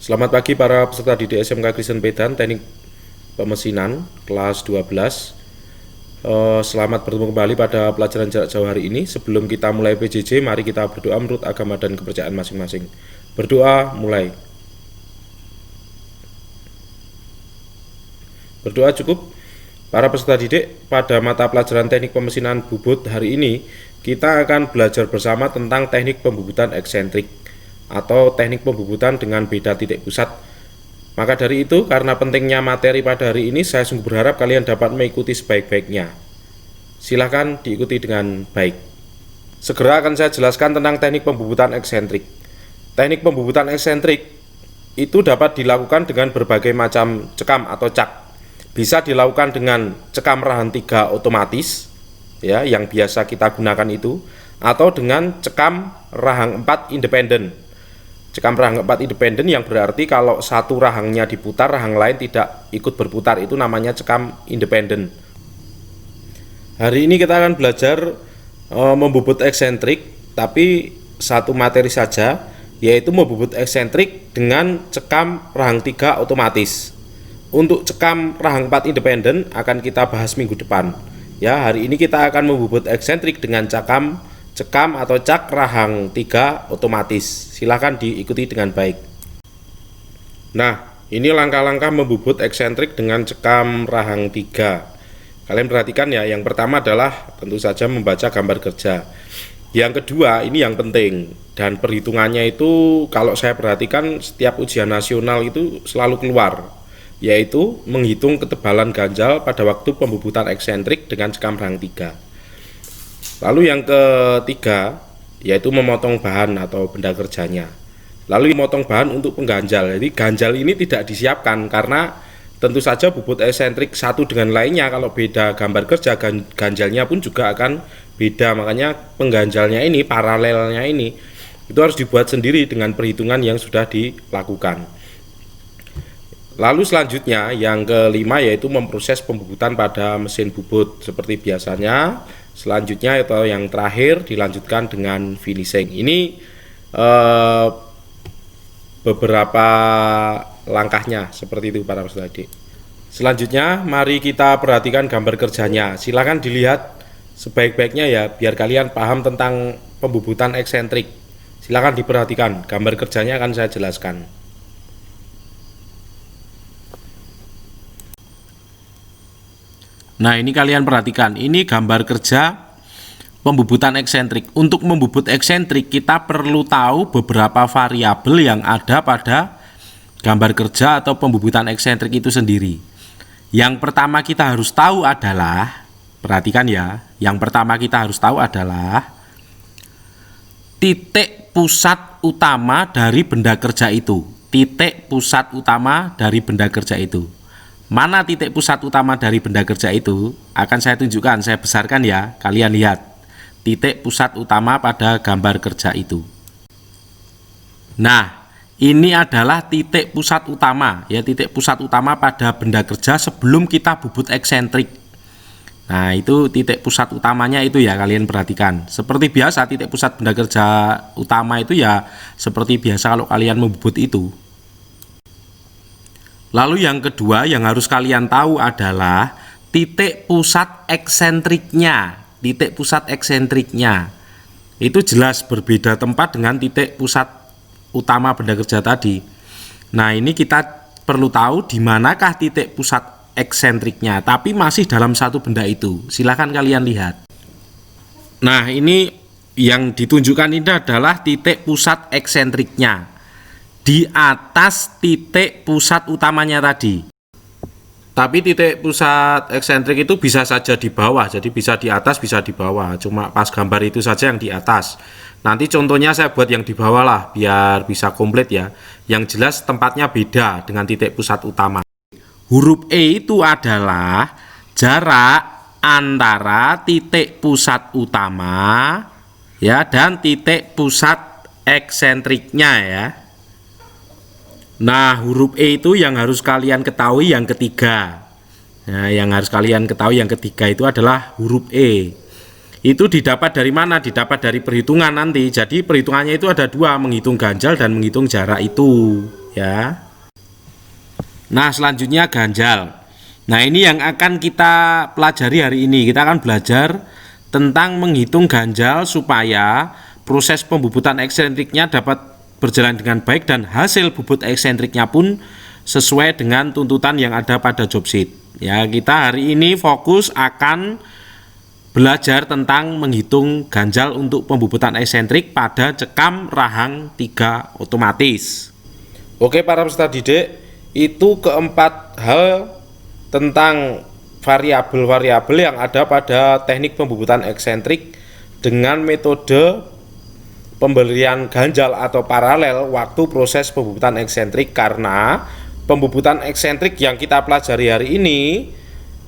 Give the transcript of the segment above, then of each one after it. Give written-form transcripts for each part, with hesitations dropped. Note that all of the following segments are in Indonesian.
Selamat pagi para peserta didik SMK Kristen Pedan Teknik Pemesinan kelas 12. Selamat bertemu kembali pada pelajaran jarak jauh hari ini. Sebelum kita mulai PJJ, mari kita berdoa menurut agama dan kepercayaan masing-masing. Berdoa mulai. Berdoa cukup. Para peserta didik, pada mata pelajaran teknik pemesinan bubut hari ini, kita akan belajar bersama tentang teknik pembubutan eksentrik atau teknik pembubutan dengan beda titik pusat. Maka dari itu, karena pentingnya materi pada hari ini, saya sungguh berharap kalian dapat mengikuti sebaik-baiknya. Silahkan diikuti dengan baik. Segera akan saya jelaskan tentang teknik pembubutan eksentrik. Teknik pembubutan eksentrik itu dapat dilakukan dengan berbagai macam cekam atau cak. Bisa dilakukan dengan cekam rahang 3 otomatis, ya, yang biasa kita gunakan itu, atau dengan cekam rahang 4 independen. Cekam rahang 4 independen yang berarti kalau satu rahangnya diputar, rahang lain tidak ikut berputar, itu namanya cekam independen. Hari ini kita akan belajar membubut eksentrik, tapi satu materi saja, yaitu membubut eksentrik dengan cekam rahang 3 otomatis. Untuk cekam rahang 4 independen akan kita bahas minggu depan. Ya, hari ini kita akan membubut eksentrik dengan cekam atau cak rahang 3 otomatis. Silahkan diikuti dengan baik. Nah, ini langkah-langkah membubut eksentrik dengan cekam rahang 3. Kalian perhatikan ya, yang pertama adalah tentu saja membaca gambar kerja. Yang kedua, ini yang penting, dan perhitungannya itu kalau saya perhatikan setiap ujian nasional itu selalu keluar, yaitu menghitung ketebalan ganjal pada waktu pembubutan eksentrik dengan cekam rahang 3. Lalu yang ketiga, yaitu memotong bahan atau benda kerjanya. Lalu memotong bahan untuk pengganjal. Jadi ganjal ini tidak disiapkan karena tentu saja bubut eksentrik satu dengan lainnya, kalau beda gambar kerja, ganjalnya pun juga akan beda. Makanya pengganjalnya ini, paralelnya ini, itu harus dibuat sendiri dengan perhitungan yang sudah dilakukan. Lalu selanjutnya yang kelima yaitu memproses pembubutan pada mesin bubut seperti biasanya. Selanjutnya atau yang terakhir dilanjutkan dengan finishing. Ini beberapa langkahnya seperti itu para peserta didik. Selanjutnya mari kita perhatikan gambar kerjanya. Silakan dilihat sebaik-baiknya ya, biar kalian paham tentang pembubutan eksentrik. Silakan diperhatikan, gambar kerjanya akan saya jelaskan. Nah, ini kalian perhatikan, ini gambar kerja pembubutan eksentrik. Untuk membubut eksentrik kita perlu tahu beberapa variabel yang ada pada gambar kerja atau pembubutan eksentrik itu sendiri. Yang pertama kita harus tahu adalah, perhatikan ya, yang pertama kita harus tahu adalah titik pusat utama dari benda kerja itu. Titik pusat utama dari benda kerja itu. Mana titik pusat utama dari benda kerja itu akan saya tunjukkan, saya besarkan ya, kalian lihat titik pusat utama pada gambar kerja itu. Nah, ini adalah titik pusat utama ya, titik pusat utama pada benda kerja sebelum kita bubut eksentrik. Nah, itu titik pusat utamanya itu ya, kalian perhatikan. Seperti biasa titik pusat benda kerja utama itu ya seperti biasa kalau kalian membubut itu. Lalu yang kedua yang harus kalian tahu adalah titik pusat eksentriknya. Titik pusat eksentriknya itu jelas berbeda tempat dengan titik pusat utama benda kerja tadi. Nah, ini kita perlu tahu di manakah titik pusat eksentriknya, tapi masih dalam satu benda itu. Silahkan kalian lihat. Nah, ini yang ditunjukkan ini adalah titik pusat eksentriknya di atas titik pusat utamanya tadi. Tapi titik pusat eksentrik itu bisa saja di bawah, jadi bisa di atas bisa di bawah, cuma pas gambar itu saja yang di atas. Nanti contohnya saya buat yang di bawah lah biar bisa komplit ya. Yang jelas tempatnya beda dengan titik pusat utama. Huruf E itu adalah jarak antara titik pusat utama ya dan titik pusat eksentriknya ya. Nah, huruf E itu yang harus kalian ketahui yang ketiga. Nah, yang harus kalian ketahui yang ketiga itu adalah huruf E. Itu didapat dari mana? Didapat dari perhitungan nanti. Jadi perhitungannya itu ada dua, menghitung ganjal dan menghitung jarak itu. ya. Nah, selanjutnya ganjal. Nah, ini yang akan kita pelajari hari ini. Kita akan belajar tentang menghitung ganjal supaya proses pembubutan eksentriknya dapat berjalan dengan baik dan hasil bubut eksentriknya pun sesuai dengan tuntutan yang ada pada job sheet. Ya, kita hari ini fokus akan belajar tentang menghitung ganjal untuk pembubutan eksentrik pada cekam rahang 3 otomatis. Oke, para peserta didik, itu keempat hal tentang variabel-variabel yang ada pada teknik pembubutan eksentrik dengan metode pemberian ganjal atau paralel waktu proses pembubutan eksentrik, karena pembubutan eksentrik yang kita pelajari hari ini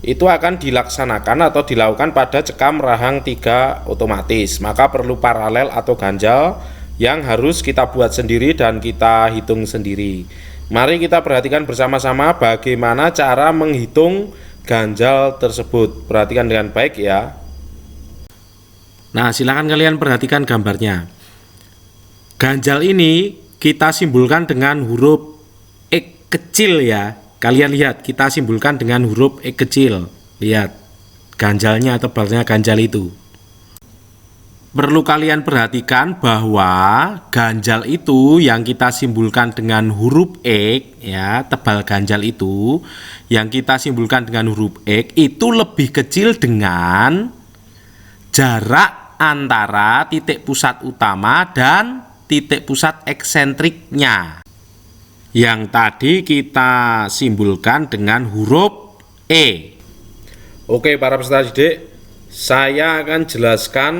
itu akan dilaksanakan atau dilakukan pada cekam rahang 3 otomatis, maka perlu paralel atau ganjal yang harus kita buat sendiri dan kita hitung sendiri. Mari kita perhatikan bersama-sama bagaimana cara menghitung ganjal tersebut. Perhatikan dengan baik ya. Nah, silakan kalian perhatikan gambarnya. Ganjal ini kita simbolkan dengan huruf X kecil ya. Kalian lihat, kita simbolkan dengan huruf X kecil. Lihat, ganjalnya, tebalnya ganjal itu. Perlu kalian perhatikan bahwa ganjal itu yang kita simbolkan dengan huruf X ya, tebal ganjal itu yang kita simbolkan dengan huruf X itu lebih kecil dengan jarak antara titik pusat utama dan titik pusat eksentriknya yang tadi kita simbolkan dengan huruf E. Oke, para peserta didik, saya akan jelaskan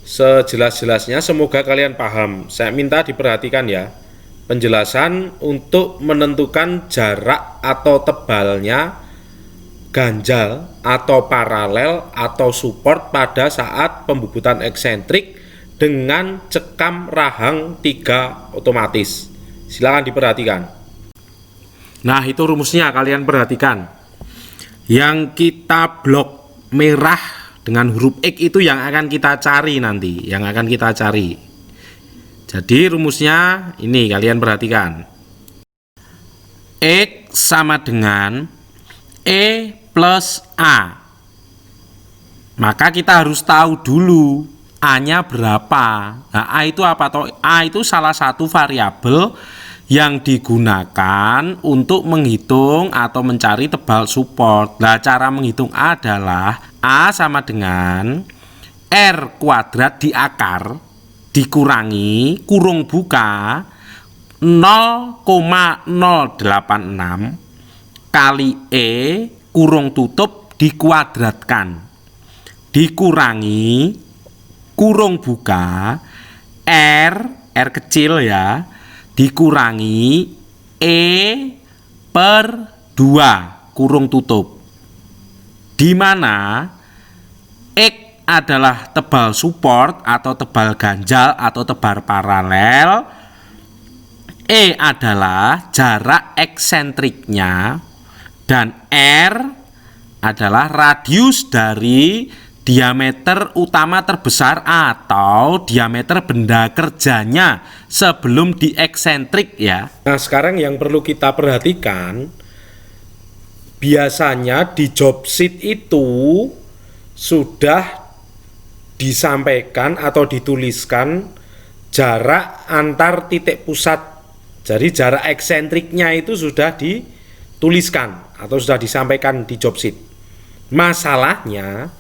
sejelas-jelasnya, semoga kalian paham. Saya minta diperhatikan ya, penjelasan untuk menentukan jarak atau tebalnya ganjal atau paralel atau support pada saat pembubutan eksentrik dengan cekam rahang 3 otomatis. Silakan diperhatikan. Nah, itu rumusnya kalian perhatikan. Yang kita blok merah dengan huruf X itu yang akan kita cari nanti, yang akan kita cari. Jadi rumusnya ini kalian perhatikan. X sama dengan E plus A. Maka kita harus tahu dulu A-nya berapa. Nah, A itu apa toh? A itu salah satu variabel yang digunakan untuk menghitung atau mencari tebal support. Nah, cara menghitung A adalah A sama dengan R kuadrat di akar dikurangi kurung buka 0,086 kali E kurung tutup dikuadratkan dikurangi kurung buka R kecil ya, dikurangi E per 2 kurung tutup, di mana X adalah tebal support atau tebal ganjal atau tebal paralel, E adalah jarak eksentriknya, dan R adalah radius dari diameter utama terbesar atau diameter benda kerjanya sebelum dieksentrik ya. Nah, sekarang yang perlu kita perhatikan, biasanya di job sheet itu sudah disampaikan atau dituliskan jarak antar titik pusat. Jadi jarak eksentriknya itu sudah dituliskan atau sudah disampaikan di job sheet. Masalahnya,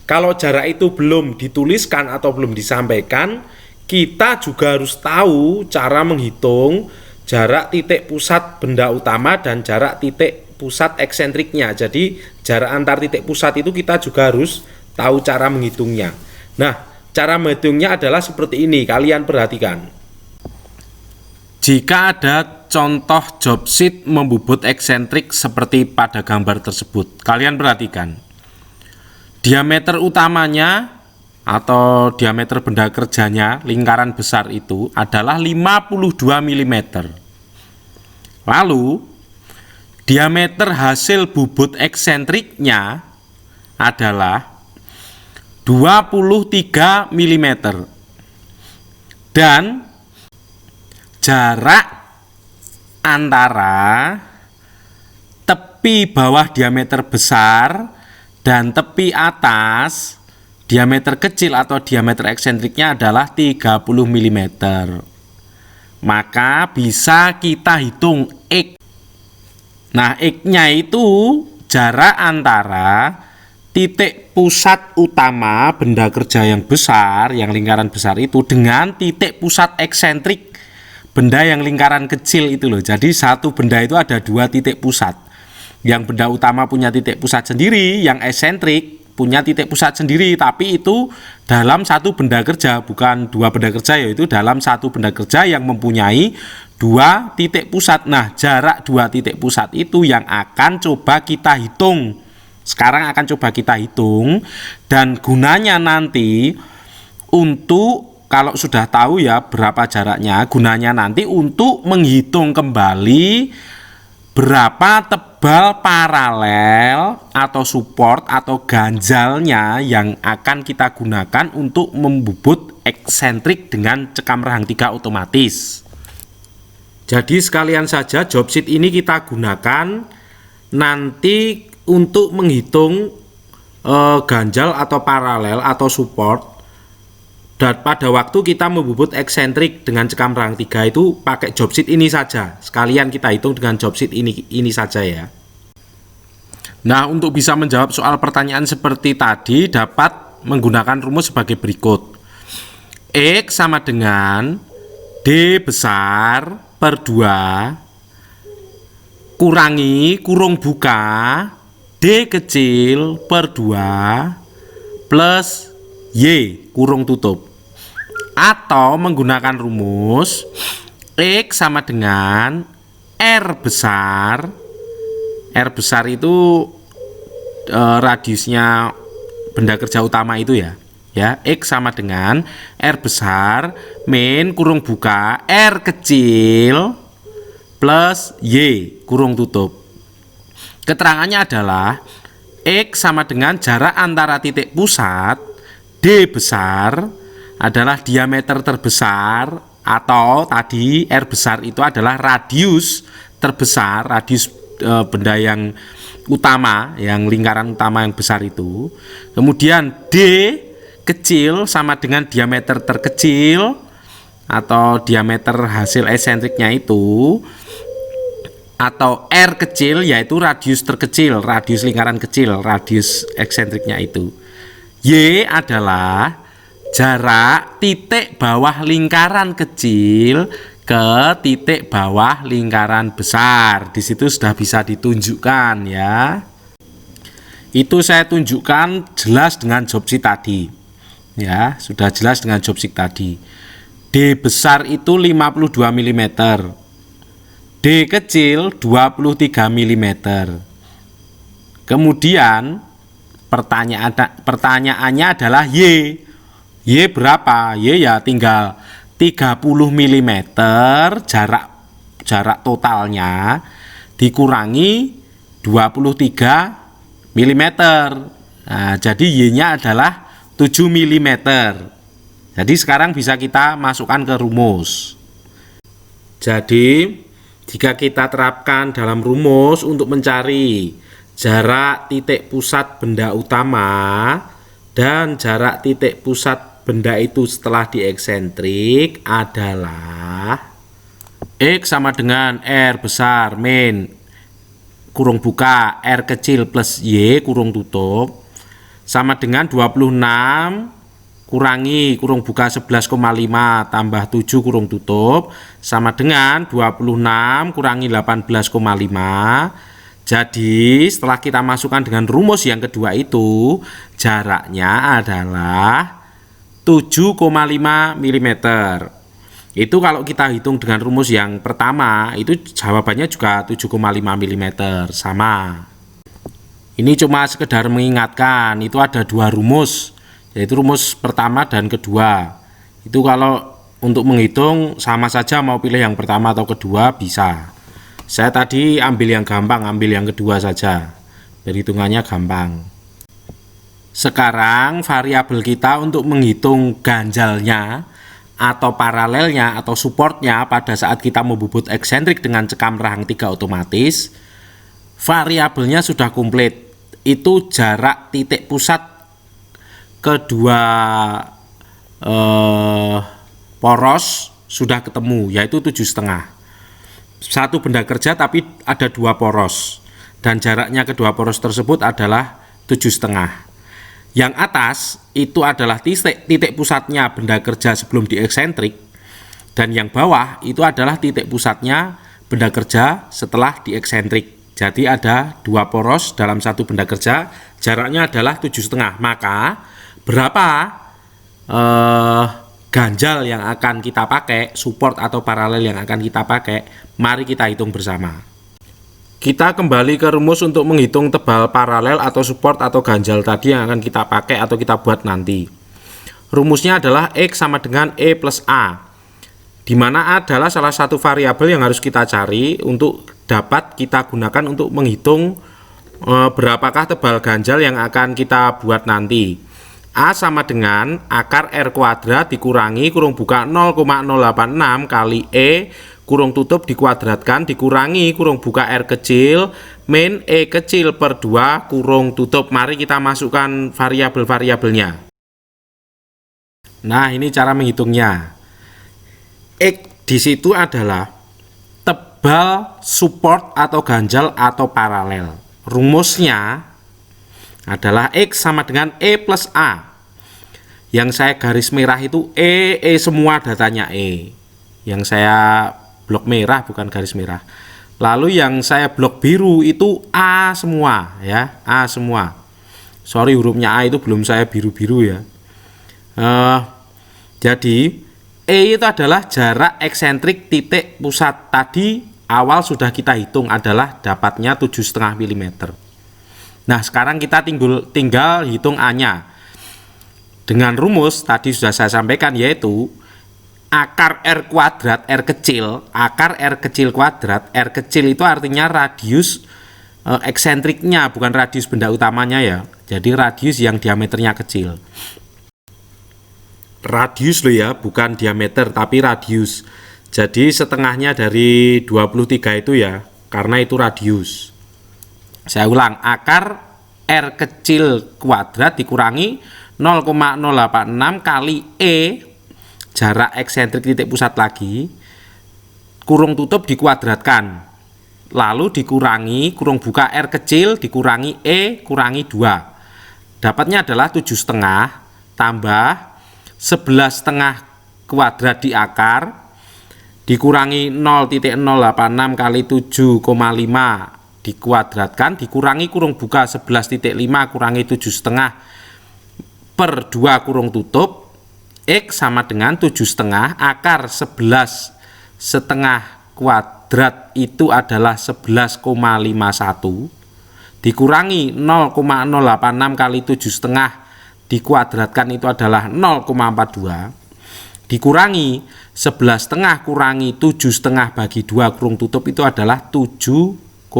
kalau jarak itu belum dituliskan atau belum disampaikan, kita juga harus tahu cara menghitung jarak titik pusat benda utama dan jarak titik pusat eksentriknya. Jadi jarak antar titik pusat itu kita juga harus tahu cara menghitungnya. Nah, cara menghitungnya adalah seperti ini, kalian perhatikan. Jika ada contoh job sheet membubut eksentrik seperti pada gambar tersebut, kalian perhatikan. Diameter utamanya atau diameter benda kerjanya, lingkaran besar itu adalah 52 mm. Lalu diameter hasil bubut eksentriknya adalah 23 mm. Dan jarak antara tepi bawah diameter besar dan tepi atas diameter kecil atau diameter eksentriknya adalah 30 mm. Maka bisa kita hitung X. Nah, X-nya itu jarak antara titik pusat utama benda kerja yang besar, yang lingkaran besar itu, dengan titik pusat eksentrik benda yang lingkaran kecil itu loh. Jadi satu benda itu ada dua titik pusat. Yang benda utama punya titik pusat sendiri, yang eksentrik punya titik pusat sendiri, tapi itu dalam satu benda kerja, bukan dua benda kerja, yaitu dalam satu benda kerja yang mempunyai dua titik pusat. Nah, jarak dua titik pusat itu yang akan coba kita hitung. Sekarang akan coba kita hitung, dan gunanya nanti untuk, kalau sudah tahu ya berapa jaraknya, gunanya nanti untuk menghitung kembali berapa tebal paralel atau support atau ganjalnya yang akan kita gunakan untuk membubut eksentrik dengan cekam rahang 3 otomatis. Jadi sekalian saja job sheet ini kita gunakan nanti untuk menghitung ganjal atau paralel atau support. Dan pada waktu kita membubut eksentrik dengan cekam rahang 3 itu pakai job sheet ini saja. Sekalian kita hitung dengan job sheet ini saja ya. Nah, untuk bisa menjawab soal pertanyaan seperti tadi dapat menggunakan rumus sebagai berikut. X sama dengan D besar per 2 kurangi kurung buka D kecil per 2 plus Y kurung tutup. Atau menggunakan rumus X sama dengan R besar. R besar itu radiusnya benda kerja utama itu ya. X sama dengan R besar min kurung buka R kecil plus Y kurung tutup. Keterangannya adalah X sama dengan jarak antara titik pusat D besar adalah diameter terbesar, atau tadi R besar itu adalah radius terbesar, radius benda yang utama, yang lingkaran utama yang besar itu. Kemudian D kecil sama dengan diameter terkecil atau diameter hasil eksentriknya itu, atau R kecil yaitu radius terkecil, radius lingkaran kecil, radius eksentriknya itu. Y adalah jarak titik bawah lingkaran kecil ke titik bawah lingkaran besar. Di situ sudah bisa ditunjukkan ya. Itu saya tunjukkan jelas dengan job sheet tadi. Ya, sudah jelas dengan job sheet tadi. D besar itu 52 mm. D kecil 23 mm. Kemudian pertanyaannya adalah Y. Y berapa? Y ya tinggal 30 mm jarak totalnya dikurangi 23 mm. Nah, jadi Y-nya adalah 7 mm. Jadi sekarang bisa kita masukkan ke rumus. Jadi jika kita terapkan dalam rumus untuk mencari jarak titik pusat benda utama dan jarak titik pusat benda itu setelah dieksentrik adalah X sama dengan R besar min kurung buka R kecil plus Y kurung tutup sama dengan 26 kurangi kurung buka 11,5 tambah 7 kurung tutup sama dengan 26 kurangi 18,5. Jadi setelah kita masukkan dengan rumus yang kedua itu, jaraknya adalah 7,5 mm. Itu kalau kita hitung dengan rumus yang pertama, itu jawabannya juga 7,5 mm, sama. Ini cuma sekedar mengingatkan, itu ada dua rumus, yaitu rumus pertama dan kedua. Itu kalau untuk menghitung sama saja mau pilih yang pertama atau kedua bisa. Saya tadi ambil yang gampang, ambil yang kedua saja. Perhitungannya gampang. Sekarang variabel kita untuk menghitung ganjalnya atau paralelnya atau supportnya pada saat kita membubut eksentrik dengan cekam rahang 3 otomatis, variabelnya sudah komplit. Itu jarak titik pusat kedua poros sudah ketemu, yaitu 7,5. Satu benda kerja tapi ada 2 poros, dan jaraknya kedua poros tersebut adalah 7,5. Yang atas itu adalah titik pusatnya benda kerja sebelum dieksentrik, dan yang bawah itu adalah titik pusatnya benda kerja setelah dieksentrik. Jadi ada 2 poros dalam satu benda kerja, jaraknya adalah 7,5. Maka berapa ganjal yang akan kita pakai, support atau paralel yang akan kita pakai, mari kita hitung bersama. Kita kembali ke rumus untuk menghitung tebal paralel atau support atau ganjal tadi yang akan kita pakai atau kita buat nanti. Rumusnya adalah X sama dengan E plus A, di mana A adalah salah satu variabel yang harus kita cari untuk dapat kita gunakan untuk menghitung berapakah tebal ganjal yang akan kita buat nanti. A sama dengan akar R kuadrat dikurangi kurung buka 0,086 kali E kurung tutup dikuadratkan dikurangi kurung buka R kecil min E kecil per 2 kurung tutup. Mari kita masukkan variabel-variabelnya. Nah, ini cara menghitungnya. X di situ adalah tebal support atau ganjal atau paralel. Rumusnya adalah X sama dengan E plus A. Yang saya garis merah itu E semua datanya E. Yang saya blok merah bukan garis merah. Lalu yang saya blok biru itu A semua ya, A semua. Sorry, hurufnya A itu belum saya biru-biru ya. Jadi E itu adalah jarak eksentrik titik pusat. Tadi awal sudah kita hitung adalah dapatnya 7,5 mm. Nah, sekarang kita tinggal hitung A-nya. Dengan rumus tadi sudah saya sampaikan, yaitu akar R kuadrat R kecil, akar R kecil kuadrat, R kecil itu artinya radius eksentriknya, bukan radius benda utamanya ya. Jadi radius yang diameternya kecil. Radius loh ya, bukan diameter tapi radius. Jadi setengahnya dari 23 itu ya, karena itu radius. Saya ulang, akar R kecil kuadrat dikurangi 0,086 kali E jarak eksentrik titik pusat lagi kurung tutup dikuadratkan, lalu dikurangi kurung buka R kecil dikurangi E kurangi 2, dapatnya adalah 7,5 tambah 11,5 kuadrat di akar dikurangi 0,086 kali 7,5 dikuadratkan dikurangi kurung buka 11,5 kurangi 7,5 per 2 kurung tutup. X sama dengan 7,5 akar 11,5 kuadrat itu adalah 11,51 dikurangi 0,086 kali 7,5 dikuadratkan itu adalah 0,42 dikurangi 11,5 kurangi 7,5 bagi 2 kurung tutup itu adalah 7,75.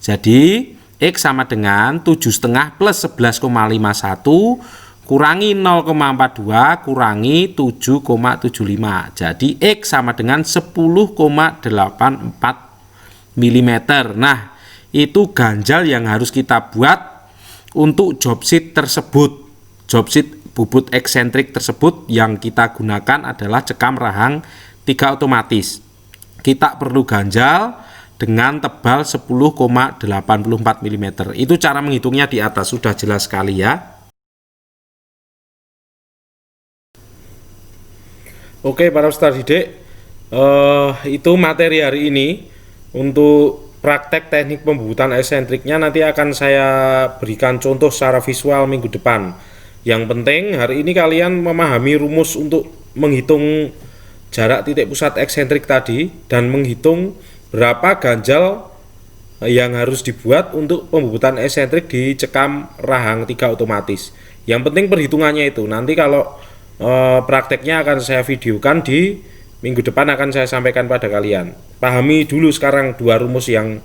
Jadi X sama dengan 7,5 plus 11,51 kurangi 0,42 kurangi 7,75. Jadi X sama dengan 10,84 mm. Nah, itu ganjal yang harus kita buat untuk job sheet tersebut. Job sheet bubut eksentrik tersebut yang kita gunakan adalah cekam rahang 3 otomatis. Kita perlu ganjal dengan tebal 10,84 mm. Itu cara menghitungnya di atas sudah jelas sekali ya. Oke para peserta didik, itu materi hari ini. Untuk praktek teknik pembubutan eksentriknya nanti akan saya berikan contoh secara visual minggu depan. Yang penting hari ini kalian memahami rumus untuk menghitung jarak titik pusat eksentrik tadi dan menghitung berapa ganjal yang harus dibuat untuk pembubutan eksentrik di cekam rahang 3 otomatis. Yang penting perhitungannya itu. Nanti kalau prakteknya akan saya videokan di minggu depan, akan saya sampaikan pada kalian. Pahami dulu sekarang 2 rumus yang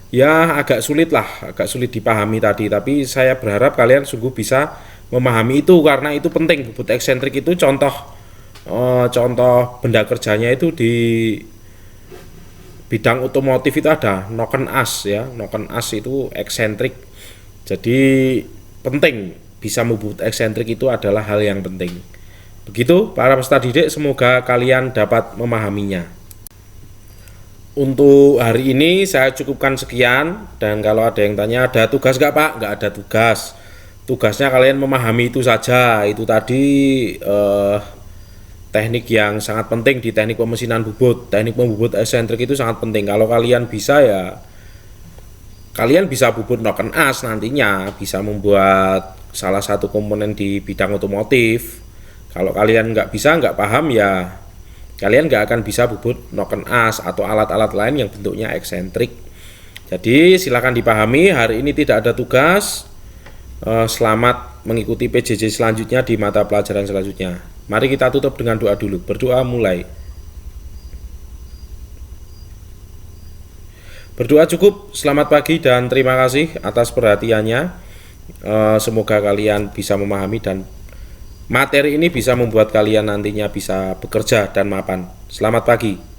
ya agak sulit dipahami tadi, tapi saya berharap kalian sungguh bisa memahami itu karena itu penting. Bubut eksentrik itu contoh contoh benda kerjanya itu di bidang otomotif itu ada noken as ya. Noken as itu eksentrik. Jadi penting bisa membuat eksentrik itu adalah hal yang penting. Begitu para peserta didik, semoga kalian dapat memahaminya. Untuk hari ini saya cukupkan sekian, dan kalau ada yang tanya ada tugas nggak Pak? Nggak ada tugas. Tugasnya kalian memahami itu saja. Itu tadi teknik yang sangat penting di teknik pemesinan bubut. Teknik pembubut eksentrik itu sangat penting. Kalau kalian bisa ya kalian bisa bubut noken as nantinya, bisa membuat salah satu komponen di bidang otomotif. Kalau kalian nggak bisa, nggak paham ya kalian nggak akan bisa bubut noken as atau alat-alat lain yang bentuknya eksentrik. Jadi silakan dipahami, hari ini tidak ada tugas. Selamat mengikuti PJJ selanjutnya di mata pelajaran selanjutnya. Mari kita tutup dengan doa dulu. Berdoa mulai. Berdoa cukup. Selamat pagi dan terima kasih atas perhatiannya. Semoga kalian bisa memahami dan materi ini bisa membuat kalian nantinya bisa bekerja dan mapan. Selamat pagi.